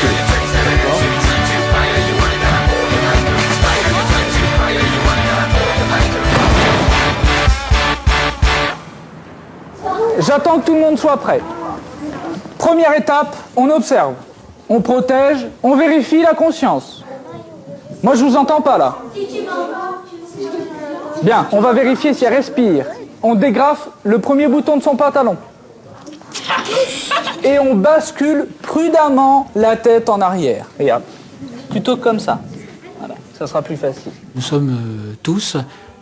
basculer. J'attends que tout le monde soit prêt. Première étape, on observe, on protège, on vérifie la conscience. Moi, je vous entends pas là. Bien, on va vérifier si elle respire. On dégrafe le premier bouton de son pantalon. Et on bascule prudemment la tête en arrière. Regarde, plutôt comme ça. Voilà, ça sera plus facile. Nous sommes tous,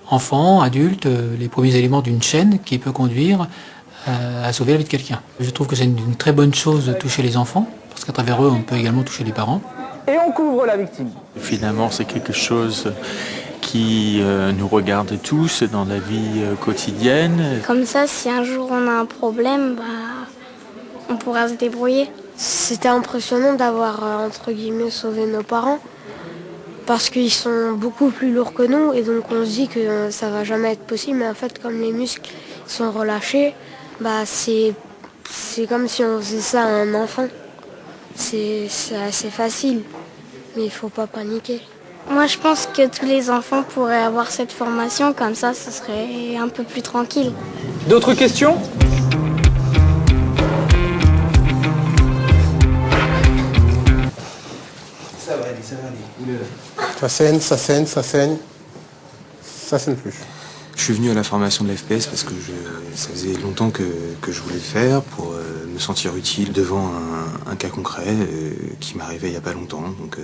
enfants, adultes, les premiers éléments d'une chaîne qui peut conduire à sauver la vie de quelqu'un. Je trouve que c'est une très bonne chose de toucher les enfants, parce qu'à travers eux, on peut également toucher les parents. Et on couvre la victime. Finalement, c'est quelque chose qui nous regarde tous dans la vie quotidienne. Comme ça, si un jour on a un problème, on pourra se débrouiller. C'était impressionnant d'avoir, entre guillemets, sauvé nos parents, parce qu'ils sont beaucoup plus lourds que nous, et donc on se dit que ça va jamais être possible, mais en fait, comme les muscles sont relâchés, c'est comme si on faisait ça à un enfant. C'est assez facile, mais il faut pas paniquer. Moi, je pense que tous les enfants pourraient avoir cette formation, comme ça, ce serait un peu plus tranquille. D'autres questions ? Ça va aller, ça va aller. Ça saigne, ça saigne, ça saigne. Ça saigne plus. Je suis venu à la formation de l'FPS parce que ça faisait longtemps que je voulais le faire pour me sentir utile devant un cas concret qui m'arrivait il n'y a pas longtemps. Donc,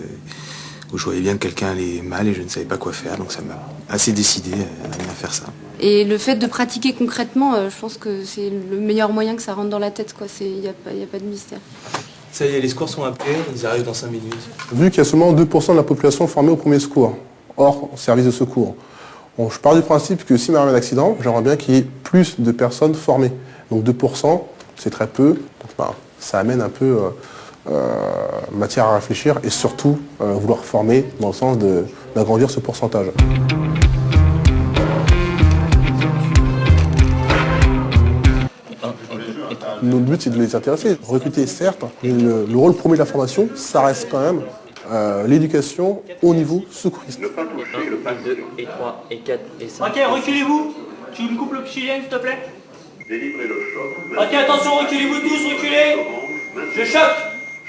où je voyais bien que quelqu'un allait mal et je ne savais pas quoi faire. Donc ça m'a assez décidé à faire ça. Et le fait de pratiquer concrètement, je pense que c'est le meilleur moyen que ça rentre dans la tête. Il n'y a pas de mystère. Ça y est, les secours sont appelés, ils arrivent dans 5 minutes. Vu qu'il y a seulement 2% de la population formée au premier secours, hors service de secours, bon, je pars du principe que si m'arrive un accident, j'aimerais bien qu'il y ait plus de personnes formées. Donc 2%, c'est très peu. Donc, ça amène un peu matière à réfléchir et surtout vouloir former dans le sens d'agrandir ce pourcentage. Notre but, c'est de les intéresser. Recruter, certes, mais le rôle premier de la formation, ça reste quand même l'éducation au niveau secouriste. Le pas touché, le pas 2 et 3 et 4 et 5. Ok, reculez-vous. Tu me coupes le chilien, s'il te plaît. Délivrez le choc. Ok, attention, reculez-vous tous, reculez. Je choque.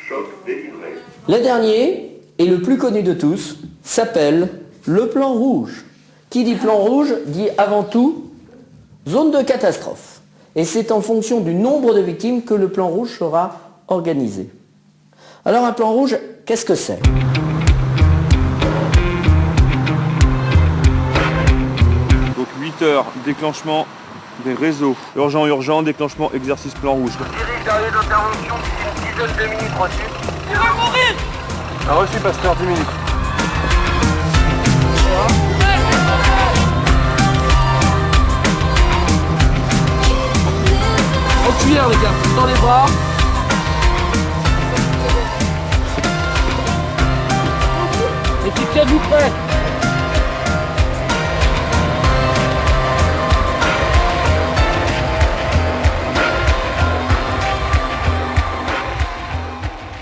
Choc délivré. Le dernier, et le plus connu de tous, s'appelle le plan rouge. Qui dit plan rouge dit avant tout zone de catastrophe. Et c'est en fonction du nombre de victimes que le plan rouge sera organisé. Alors un plan rouge, qu'est-ce que c'est ? Donc 8 heures, déclenchement des réseaux. Urgent, déclenchement, exercice plan rouge. Dirige l'arrêt d'intervention d'ici une dizaine de minutes, reçu. Il va mourir. Un reçu, pasteur, 10 minutes. En cuillère, les gars, dans les bras. Et puis, vous prêts.